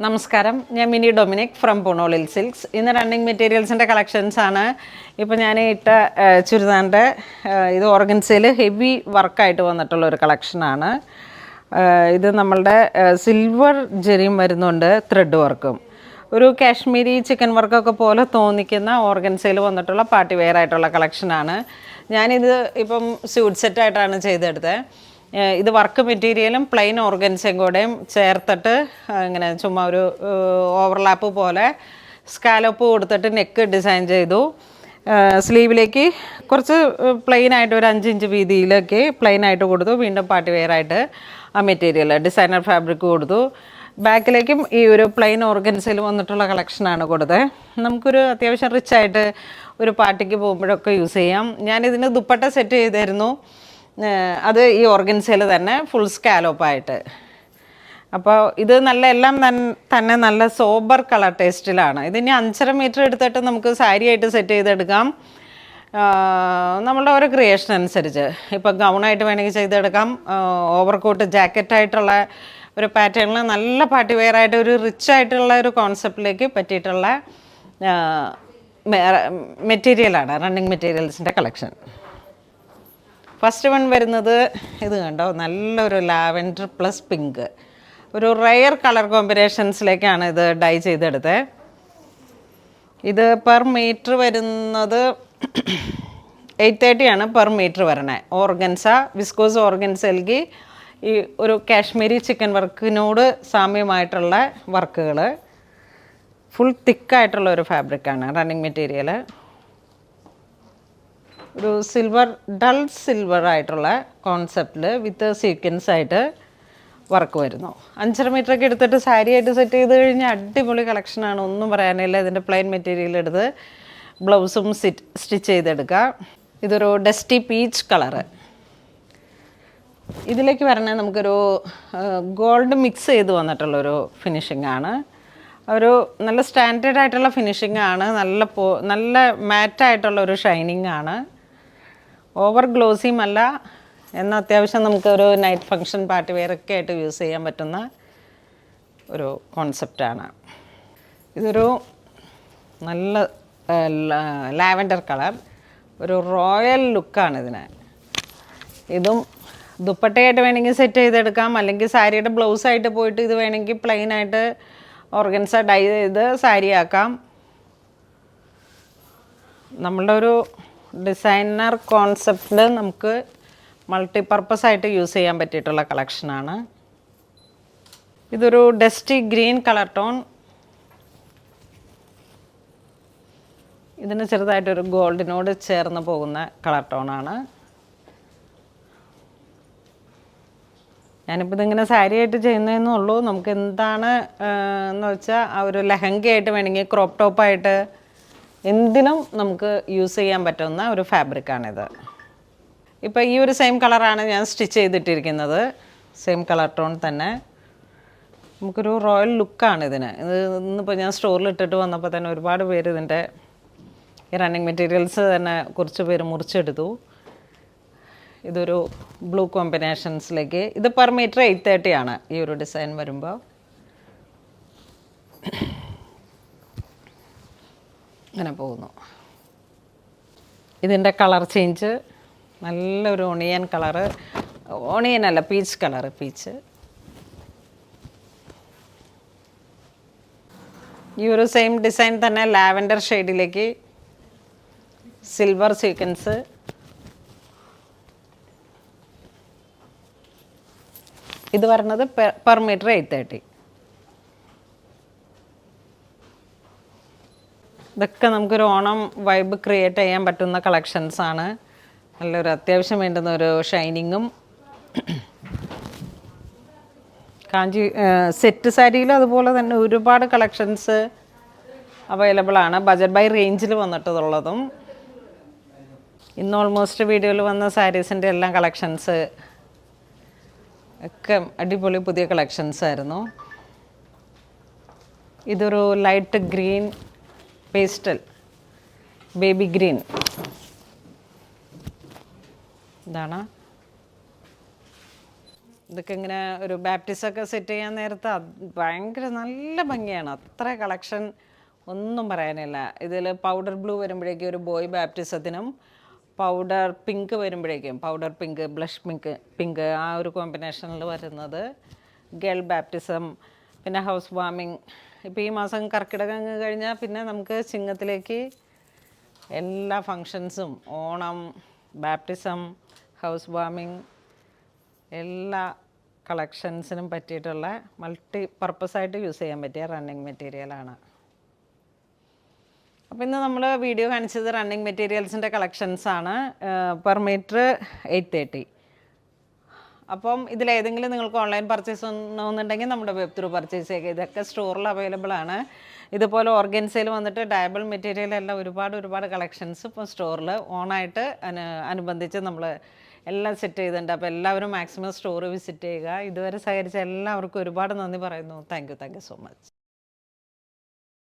നമസ്കാരം, ഞാൻ mini Dominic from പുണോളിൽ silks. ഇന്ന് റണ്ണിങ് മെറ്റീരിയൽസിൻ്റെ കളക്ഷൻസാണ്. ഇപ്പോൾ ഞാൻ ഇട്ട ചുരിദാറിൻ്റെ ഇത് ഓർഗൻസയിൽ ഹെവി വർക്കായിട്ട് വന്നിട്ടുള്ള ഒരു കളക്ഷനാണ്. ഇത് നമ്മളുടെ സിൽവർ ജെറിയും വരുന്നുണ്ട്, ത്രെഡ് വർക്കും. ഒരു കാശ്മീരി ചിക്കൻ വർക്കൊക്കെ പോലെ തോന്നിക്കുന്ന ഓർഗൻസയിൽ വന്നിട്ടുള്ള പാർട്ടി വെയർ ആയിട്ടുള്ള കളക്ഷനാണ്. ഞാനിത് ഇപ്പം സ്യൂട്ട് സെറ്റായിട്ടാണ് ചെയ്തെടുത്തത്. ഇത് വർക്ക് മെറ്റീരിയലും പ്ലെയിൻ ഓർഗൻസും കൂടെയും ചേർത്തിട്ട് ഇങ്ങനെ ചുമ്മാ ഒരു ഓവർലാപ്പ് പോലെ സ്കാലപ്പ് കൊടുത്തിട്ട് നെക്ക് ഡിസൈൻ ചെയ്തു. സ്ലീവിലേക്ക് കുറച്ച് പ്ലെയിനായിട്ട് ഒരു 5 ഇഞ്ച് വീതിയിലേക്ക് പ്ലെയിനായിട്ട് കൊടുത്തു. വീണ്ടും പാർട്ടി വെയറായിട്ട് ആ മെറ്റീരിയൽ ഡിസൈനർ ഫാബ്രിക് കൊടുത്തു. ബാക്കിലേക്കും ഈ ഒരു പ്ലെയിൻ ഓർഗൻസിൽ വന്നിട്ടുള്ള കളക്ഷനാണ് കൊടുത്തത്. നമുക്കൊരു അത്യാവശ്യം റിച്ചായിട്ട് ഒരു പാർട്ടിക്ക് പോകുമ്പോഴൊക്കെ യൂസ് ചെയ്യാം. ഞാനിതിന് ദുപ്പട്ട സെറ്റ് ചെയ്തായിരുന്നു. അത് ഈ ഓർഗൻസയിൽ തന്നെ ഫുൾ സ്കാലോപ്പായിട്ട്. അപ്പോൾ ഇത് എല്ലാം തന്നെ നല്ല സോബർ കളർ ടേസ്റ്റിലാണ്. ഇതിന് 5.5 മീറ്റർ എടുത്തിട്ട് നമുക്ക് സാരിയായിട്ട് സെറ്റ് ചെയ്തെടുക്കാം. നമ്മളുടെ ഓരോ ക്രിയേഷൻ അനുസരിച്ച് ഇപ്പോൾ ഗൗണായിട്ട് വേണമെങ്കിൽ ചെയ്തെടുക്കാം. ഓവർകോട്ട് ജാക്കറ്റായിട്ടുള്ള ഒരു പാറ്റേണിൽ നല്ല പാർട്ടി വെയറായിട്ട് ഒരു റിച്ച് ആയിട്ടുള്ള ഒരു കോൺസെപ്റ്റിലേക്ക് പറ്റിയിട്ടുള്ള മെറ്റീരിയലാണ് റണ്ണിങ് മെറ്റീരിയൽസിൻ്റെ കളക്ഷൻ. ഫസ്റ്റ് വൺ വരുന്നത് ഇത് കണ്ടോ, നല്ലൊരു ലാവൻഡർ പ്ലസ് പിങ്ക്, ഒരു റെയർ കളർ കോമ്പിനേഷൻസിലേക്കാണ് ഇത് ഡൈ ചെയ്തെടുത്തത്. ഇത് പെർ മീറ്റർ വരുന്നത് 830 ആണ് പെർ മീറ്റർ വരണേ. ഓർഗൻസ വിസ്കോസ് ഓർഗൻസയിലേക്ക് ഈ ഒരു കാശ്മീരി ചിക്കൻ വർക്കിനോട് സാമ്യമായിട്ടുള്ള വർക്കുകൾ, ഫുൾ തിക്കായിട്ടുള്ള ഒരു ഫാബ്രിക്കാണ് റണ്ണിങ് മെറ്റീരിയൽ. ഒരു സിൽവർ ഡൾ സിൽവർ ആയിട്ടുള്ള കോൺസെപ്റ്റിൽ വിത്ത് സീക്വൻസ് ആയിട്ട് വർക്ക് വരുന്നു. 5.5 മീറ്ററൊക്കെ എടുത്തിട്ട് സാരിയായിട്ട് സെറ്റ് ചെയ്ത് കഴിഞ്ഞാൽ അടിപൊളി കളക്ഷനാണ്, ഒന്നും പറയാനില്ല. ഇതിൻ്റെ പ്ലെയിൻ മെറ്റീരിയൽ എടുത്ത് ബ്ലൗസും സ്റ്റിച്ച് ചെയ്തെടുക്കുക. ഇതൊരു ഡസ്റ്റി പീച്ച് കളറ്. ഇതിലേക്ക് വരണേ നമുക്കൊരു ഗോൾഡ് മിക്സ് ചെയ്ത് വന്നിട്ടുള്ളൊരു ഫിനിഷിംഗ് ആണ്. ഒരു നല്ല സ്റ്റാൻഡേർഡ് ആയിട്ടുള്ള ഫിനിഷിംഗ് ആണ്. നല്ല മാറ്റായിട്ടുള്ള ഒരു ഷൈനിങ് ആണ്. ഓവർ ഗ്ലോസിയും അല്ല, എന്നാൽ അത്യാവശ്യം നമുക്കൊരു നൈറ്റ് ഫങ്ഷൻ പാർട്ടി വെയറൊക്കെ ആയിട്ട് യൂസ് ചെയ്യാൻ പറ്റുന്ന ഒരു കോൺസെപ്റ്റാണ്. ഇതൊരു നല്ല ലാവൻഡർ കളർ, ഒരു റോയൽ ലുക്കാണ് ഇതിന്. ഇതും ദുപ്പട്ടയായിട്ട് വേണമെങ്കിൽ സെറ്റ് ചെയ്തെടുക്കാം, അല്ലെങ്കിൽ സാരിയുടെ ബ്ലൗസായിട്ട് പോയിട്ട് ഇത് വേണമെങ്കിൽ പ്ലെയിനായിട്ട് ഓർഗൻസ ഡൈ ചെയ്ത് സാരിയാക്കാം. നമ്മളുടെ ഒരു ഡിസൈനർ കോൺസെപ്റ്റിൽ നമുക്ക് മൾട്ടിപർപ്പസ് ആയിട്ട് യൂസ് ചെയ്യാൻ പറ്റിയിട്ടുള്ള കളക്ഷനാണ്. ഇതൊരു ഡസ്റ്റി ഗ്രീൻ കളർ ടോൺ. ഇതിന് ചെറുതായിട്ടൊരു ഗോൾഡിനോട് ചേർന്ന് പോകുന്ന കളർ ടോണാണ്. ഞാനിപ്പോൾ ഇതിങ്ങനെ സാരിയായിട്ട് ചെയ്യുന്നതെന്നേ ഉള്ളൂ. നമുക്ക് എന്താണ് എന്ന് വെച്ചാൽ ആ ഒരു ലെഹങ്കയായിട്ട് വേണമെങ്കിൽ ക്രോപ്പ് ടോപ്പായിട്ട് എന്തിനും നമുക്ക് യൂസ് ചെയ്യാൻ പറ്റുന്ന ഒരു ഫാബ്രിക്കാണിത്. ഇപ്പോൾ ഈ ഒരു സെയിം കളറാണ് ഞാൻ സ്റ്റിച്ച് ചെയ്തിട്ടിരിക്കുന്നത്, സെയിം കളർ ടോൺ തന്നെ. നമുക്കൊരു റോയൽ ലുക്കാണ് ഇതിന്. ഇത് ഇന്നിപ്പോൾ ഞാൻ സ്റ്റോറിൽ ഇട്ടിട്ട് വന്നപ്പോൾ തന്നെ ഒരുപാട് പേര് ഇതിൻ്റെ ഈ റണ്ണിങ് മെറ്റീരിയൽസ് തന്നെ കുറച്ച് പേര് മുറിച്ചെടുത്തു. ഇതൊരു ബ്ലൂ കോമ്പിനേഷൻസിലേക്ക്. ഇത് പെർ മീറ്റർ 830 ആണ് ഈ ഒരു ഡിസൈൻ വരുമ്പോൾ. അങ്ങനെ പോകുന്നു. ഇതിൻ്റെ കളർ ചേഞ്ച് നല്ലൊരു ഓണിയൻ കളറ്, ഓണിയൻ അല്ല പീച്ച് കളറ്, പീച്ച്. ഈ ഒരു സെയിം ഡിസൈൻ തന്നെ ലാവൻഡർ ഷെയ്ഡിലേക്ക് സിൽവർ സീക്വൻസ്. ഇത് വരുന്നത് പെർ മീറ്റർ 830. ഇതൊക്കെ നമുക്കൊരു ഓണം വൈബ് ക്രിയേറ്റ് ചെയ്യാൻ പറ്റുന്ന കളക്ഷൻസാണ്. നല്ലൊരു അത്യാവശ്യം വേണ്ടുന്ന ഒരു ഷൈനിങ്ങും. കാഞ്ചി സെറ്റ് സാരിയിലും അതുപോലെ തന്നെ ഒരുപാട് കളക്ഷൻസ് അവൈലബിൾ ആണ്. ബജറ്റ് ബൈ റേഞ്ചിൽ വന്നിട്ടുള്ളതും ഇന്ന് ഓൾമോസ്റ്റ് വീഡിയോയിൽ വന്ന സാരീസിൻ്റെ എല്ലാം കളക്ഷൻസ് ഒക്കെ അടിപൊളി പുതിയ കളക്ഷൻസ് ആയിരുന്നു. ഇതൊരു light green pastel baby green. ഇതാണ് ഇതൊക്കെ ഇങ്ങനെ ഒരു ബാപ്റ്റിസൊക്കെ സെറ്റ് ചെയ്യാൻ നേരത്ത് ഭയങ്കര നല്ല ഭംഗിയാണ്. അത്ര കളക്ഷൻ ഒന്നും പറയാനില്ല. ഇതിൽ പൗഡർ ബ്ലൂ വരുമ്പോഴേക്കും ഒരു ബോയ് ബാപ്റ്റിസത്തിനും പൗഡർ പിങ്ക് വരുമ്പോഴേക്കും പൗഡർ പിങ്ക് ബ്ലഷ് പിങ്ക് ആ ഒരു കോമ്പിനേഷനിൽ വരുന്നത് ഗേൾ ബാപ്റ്റിസം, പിന്നെ ഹൗസ് വാമിങ്. ഇപ്പോൾ ഈ മാസം കർക്കിടകം കഴിഞ്ഞാൽ പിന്നെ നമുക്ക് ചിങ്ങത്തിലേക്ക് എല്ലാ ഫങ്ഷൻസും ഓണം, ബാപ്റ്റിസം, ഹൗസ് വാമിങ് എല്ലാ കളക്ഷൻസിനും പറ്റിയിട്ടുള്ള മൾട്ടി പർപ്പസായിട്ട് യൂസ് ചെയ്യാൻ പറ്റിയ റണ്ണിങ് മെറ്റീരിയലാണ്. അപ്പോൾ ഇന്ന് നമ്മൾ വീഡിയോ കാണിച്ചത് റണ്ണിങ് മെറ്റീരിയൽസിൻ്റെ കളക്ഷൻസാണ്. Per metre 830. അപ്പം ഇതിലേതെങ്കിലും നിങ്ങൾക്ക് ഓൺലൈൻ പർച്ചേസ് ചെയ്യണമെന്നുണ്ടെങ്കിൽ നമ്മുടെ വെബ് ത്രൂ പർച്ചേസ് ചെയ്യുക. ഇതൊക്കെ സ്റ്റോറിൽ അവൈലബിൾ ആണ്. ഇതുപോലെ ഓർഗൻസയിൽ വന്നിട്ട് ഡയബിൾ മെറ്റീരിയൽ എല്ലാം ഒരുപാട് കളക്ഷൻസ് ഇപ്പോൾ സ്റ്റോറിൽ ഓണായിട്ട് അനുബന്ധിച്ച് നമ്മൾ എല്ലാം സെറ്റ് ചെയ്തിട്ടുണ്ട്. അപ്പോൾ എല്ലാവരും മാക്സിമം സ്റ്റോർ വിസിറ്റ് ചെയ്യുക. ഇതുവരെ സഹകരിച്ച എല്ലാവർക്കും ഒരുപാട് നന്ദി പറയുന്നു. Thank you so much.